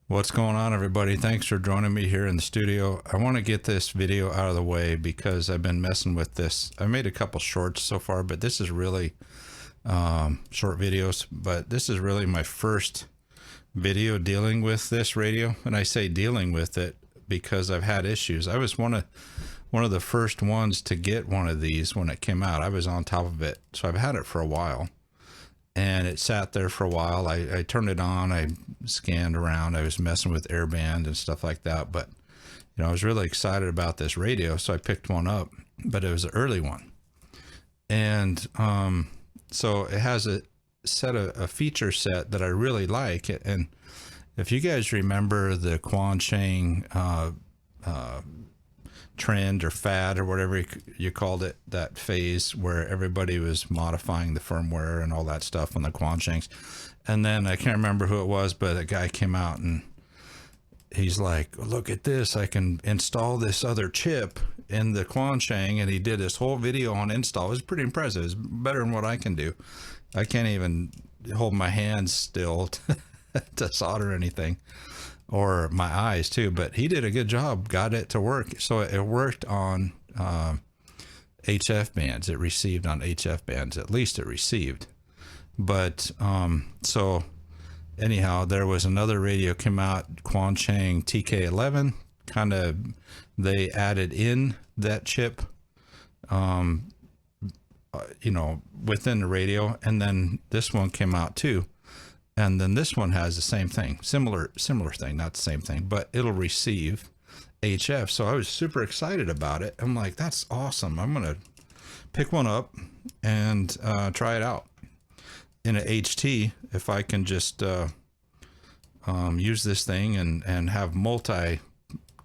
What's going on, everybody? Thanks for joining me here in the studio. I want to get this video out of the way because I've been messing with this. I made a couple shorts so far, but this is really short videos. But this is really my first video dealing with this radio, and I say dealing with it because I've had issues. I was one of the first ones to get one of these when it came out. I was on top of it, so I've had it for a while. And it sat there for a while. I turned it on. I scanned around. I was messing with airband and stuff like that. But, I was really excited about this radio, so I picked one up. But it was an early one. And so it has a feature set that I really like. And if you guys remember the Quan Chang trend or fad or whatever you called it, that phase where everybody was modifying the firmware and all that stuff on the Quan Changs. And then I can't remember who it was, but a guy came out and he's like, look at this, I can install this other chip in the Quan Chang. And he did this whole video on install. It was pretty impressive. It's better than what I can do. I can't even hold my hands still to solder anything, or my eyes too, but he did a good job, got it to work. So it worked on HF bands. It received on HF bands, at least it received. But so anyhow, there was another radio came out, Quan Chang TK11, kind of, they added in that chip within the radio, and then this one came out too. And then this one has the same thing, similar thing, not the same thing, but it'll receive HF. So I was super excited about it. I'm like, that's awesome. I'm going to pick one up and try it out in a HT. If I can just use this thing and have multi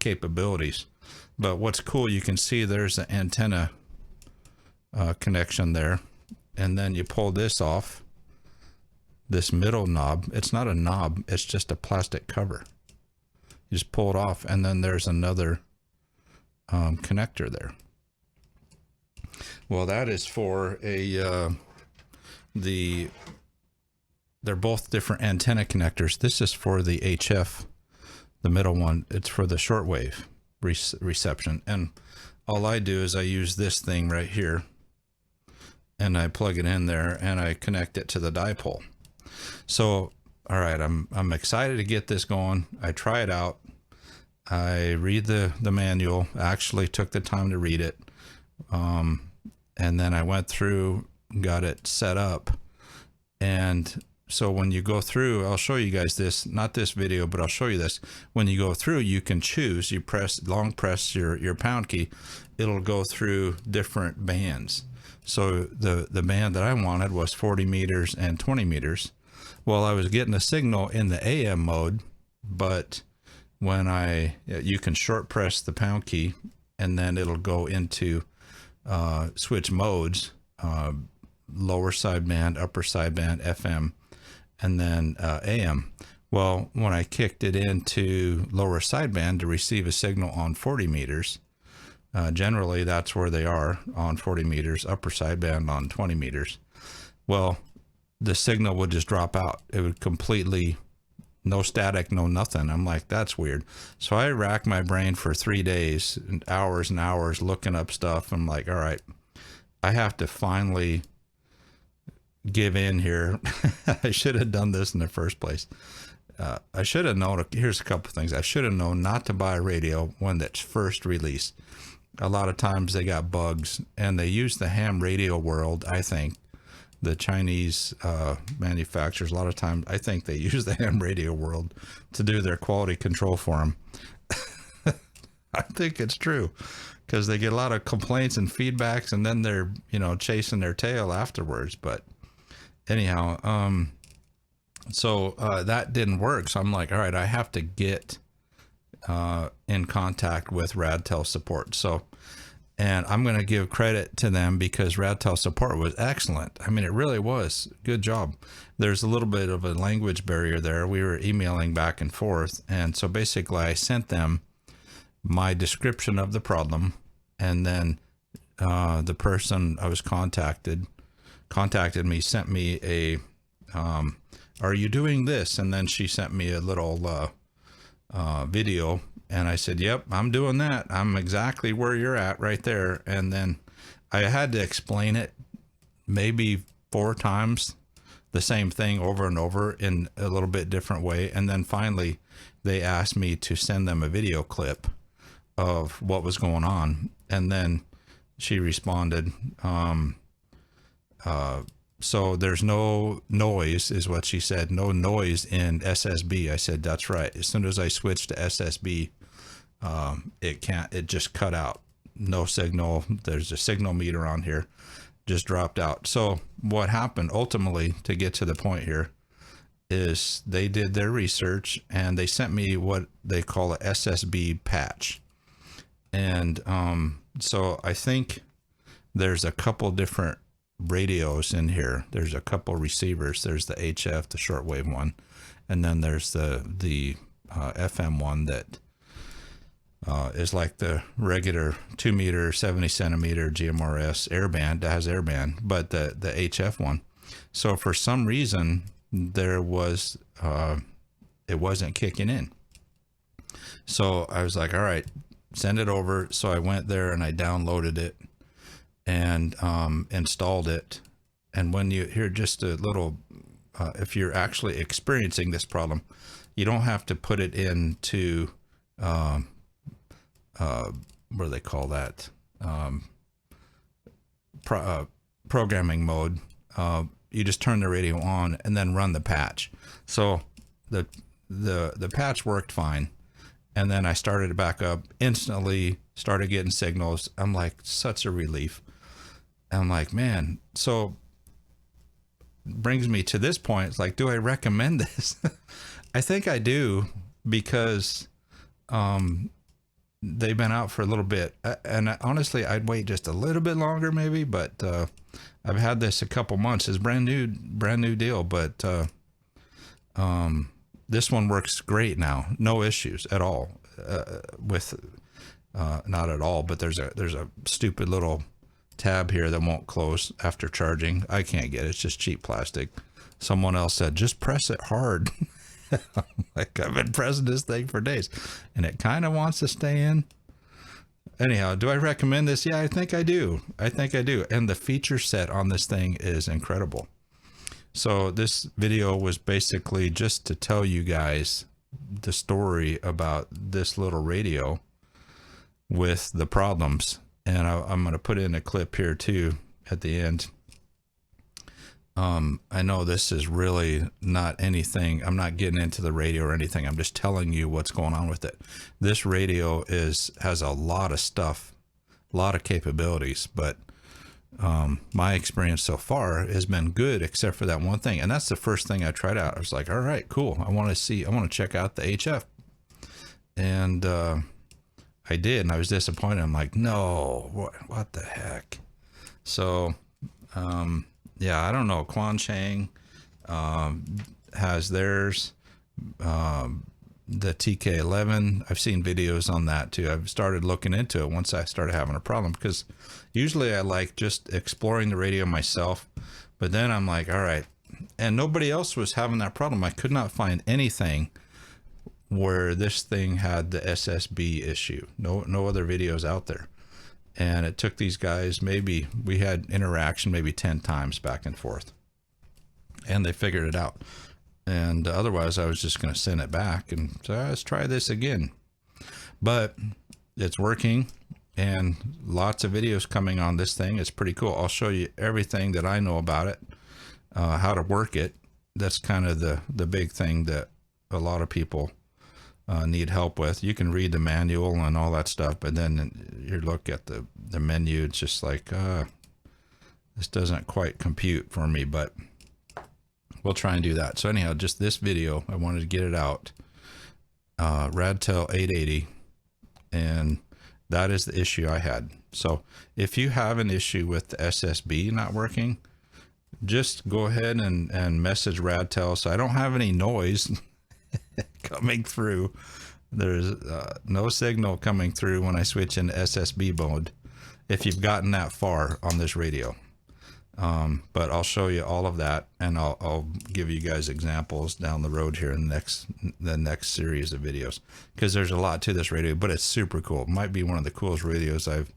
capabilities. But what's cool, you can see there's an antenna connection there. And then you pull this off. This middle knob, it's not a knob, it's just a plastic cover. You just pull it off, and then there's another connector there. Well, that is for they're both different antenna connectors. This is for the HF, the middle one. It's for the shortwave reception. And all I do is I use this thing right here, and I plug it in there, and I connect it to the dipole. So, all right, I'm excited to get this going. I try it out. I read the manual. I actually took the time to read it. And then I went through, got it set up. And so when you go through, I'll show you guys this, not this video, but I'll show you this. When you go through, you can choose, you long press your pound key. It'll go through different bands. So the band that I wanted was 40 meters and 20 meters. Well, I was getting a signal in the AM mode, but when you can short press the pound key, and then it'll go into switch modes, lower sideband, upper sideband, FM, and then AM. Well, when I kicked it into lower sideband to receive a signal on 40 meters, generally that's where they are, on 40 meters, upper sideband on 20 meters. Well, the signal would just drop out. It would completely, no static, no nothing. I'm like, that's weird. So I racked my brain for 3 days and hours looking up stuff. I'm like, all right, I have to finally give in here. I should have done this in the first place. I should have known, here's a couple of things. I should have known not to buy a radio when that's first released. A lot of times they got bugs, and they use the ham radio world, I think. The Chinese manufacturers, a lot of times, I think they use the ham radio world to do their quality control for them. I think it's true, because they get a lot of complaints and feedbacks, and then they're, chasing their tail afterwards. But anyhow, so that didn't work. So I'm like, all right, I have to get in contact with Radtel support. So, and I'm going to give credit to them because Radtel support was excellent. I mean, it really was. Good job. There's a little bit of a language barrier there. We were emailing back and forth. And so basically I sent them my description of the problem. And then the person I was contacted me, sent me a, are you doing this? And then she sent me a little video. And I said, yep, I'm doing that. I'm exactly where you're at right there. And then I had to explain it maybe 4 times, the same thing over and over in a little bit different way. And then finally they asked me to send them a video clip of what was going on. And then she responded, so there's no noise, is what she said. No noise in SSB. I said, that's right. As soon as I switched to SSB, it just cut out. No signal. There's a signal meter on here, just dropped out. So what happened ultimately, to get to the point here, is they did their research and they sent me what they call a SSB patch. And so I think there's a couple different radios in here. There's a couple receivers. There's the HF, the shortwave one, and then there's the FM one that is like the regular 2 meter 70 centimeter GMRS airband that has airband, but the HF one. So for some reason there was it wasn't kicking in. So I was like, all right, send it over. So I went there and I downloaded it and installed it. And when you hear just a little, if you're actually experiencing this problem, you don't have to put it into what do they call that? Programming mode. You just turn the radio on and then run the patch. So the patch worked fine. And then I started it back up, instantly started getting signals. I'm like, such a relief. I'm like, man, so brings me to this point. It's like, do I recommend this? I think I do, because they've been out for a little bit, and honestly I'd wait just a little bit longer maybe, but I've had this a couple months. It's brand new deal, but this one works great now, no issues at all with not at all, but there's a stupid little tab here that won't close after charging. I can't get it. It's just cheap plastic. Someone else said, just press it hard. Like, I've been pressing this thing for days and it kind of wants to stay in. Anyhow, do I recommend this? Yeah, I think I do. And the feature set on this thing is incredible. So this video was basically just to tell you guys the story about this little radio with the problems. And I'm going to put in a clip here too at the end. I know this is really not anything. I'm not getting into the radio or anything. I'm just telling you what's going on with it. This radio has a lot of stuff, a lot of capabilities, but my experience so far has been good, except for that one thing. And that's the first thing I tried out. I was like, all right, cool. I want to check out the HF. And I did, and I was disappointed. I'm like, no, what the heck? So, yeah, I don't know. Quan Chang has theirs, the TK11. I've seen videos on that too. I've started looking into it once I started having a problem, because usually I like just exploring the radio myself, but then I'm like, all right, and nobody else was having that problem. I could not find anything where this thing had the SSB issue. No other videos out there. And it took these guys, maybe we had interaction maybe 10 times back and forth, and they figured it out. And otherwise I was just going to send it back and say, let's try this again. But it's working, and lots of videos coming on this thing. It's pretty cool. I'll show you everything that I know about it, how to work it. That's kind of the big thing that a lot of people need help with. You can read the manual and all that stuff, but then you look at the menu, it's just like, this doesn't quite compute for me, but we'll try and do that. So anyhow, just this video, I wanted to get it out. Radtel 880, and that is the issue I had. So if you have an issue with the SSB not working, just go ahead and message Radtel. So I don't have any noise coming through. There's no signal coming through when I switch into SSB mode, if you've gotten that far on this radio. But I'll show you all of that, and I'll give you guys examples down the road here in the next series of videos, because there's a lot to this radio, but it's super cool. It might be one of the coolest radios I've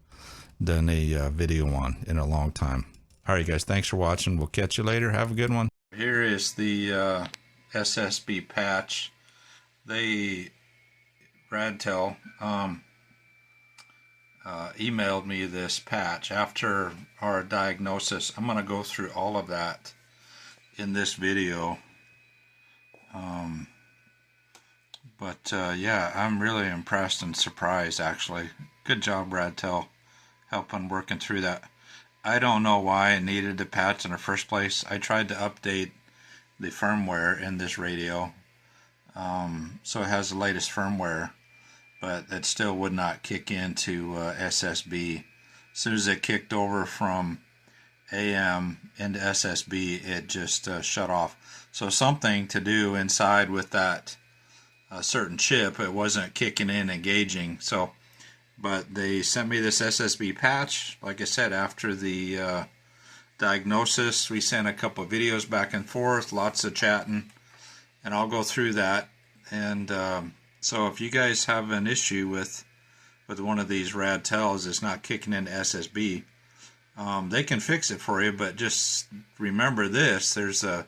done a video on in a long time. All right, guys, thanks for watching. We'll catch you later. Have a good one. Here is the SSB patch. Radtel emailed me this patch after our diagnosis. I'm going to go through all of that in this video. Yeah, I'm really impressed and surprised, actually. Good job, Radtel, helping working through that. I don't know why it needed the patch in the first place. I tried to update the firmware in this radio, so it has the latest firmware, but it still would not kick into SSB. As soon as it kicked over from AM into SSB, it just shut off. So something to do inside with that certain chip. It wasn't kicking in, engaging. So, but they sent me this SSB patch. Like I said, after the diagnosis, we sent a couple of videos back and forth, lots of chatting, and I'll go through that. And so if you guys have an issue with one of these Radtels, it's not kicking into SSB, they can fix it for you, but just remember this: there's a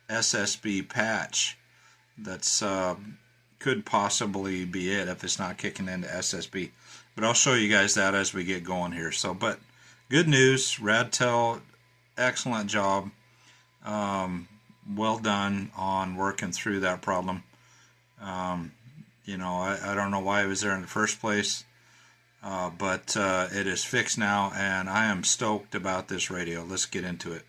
SSB patch that's could possibly be it if it's not kicking into SSB. But I'll show you guys that as we get going here. So, but good news, Radtel, excellent job. Well done on working through that problem. You know, I don't know why it was there in the first place, but it is fixed now, and I am stoked about this radio. Let's get into it.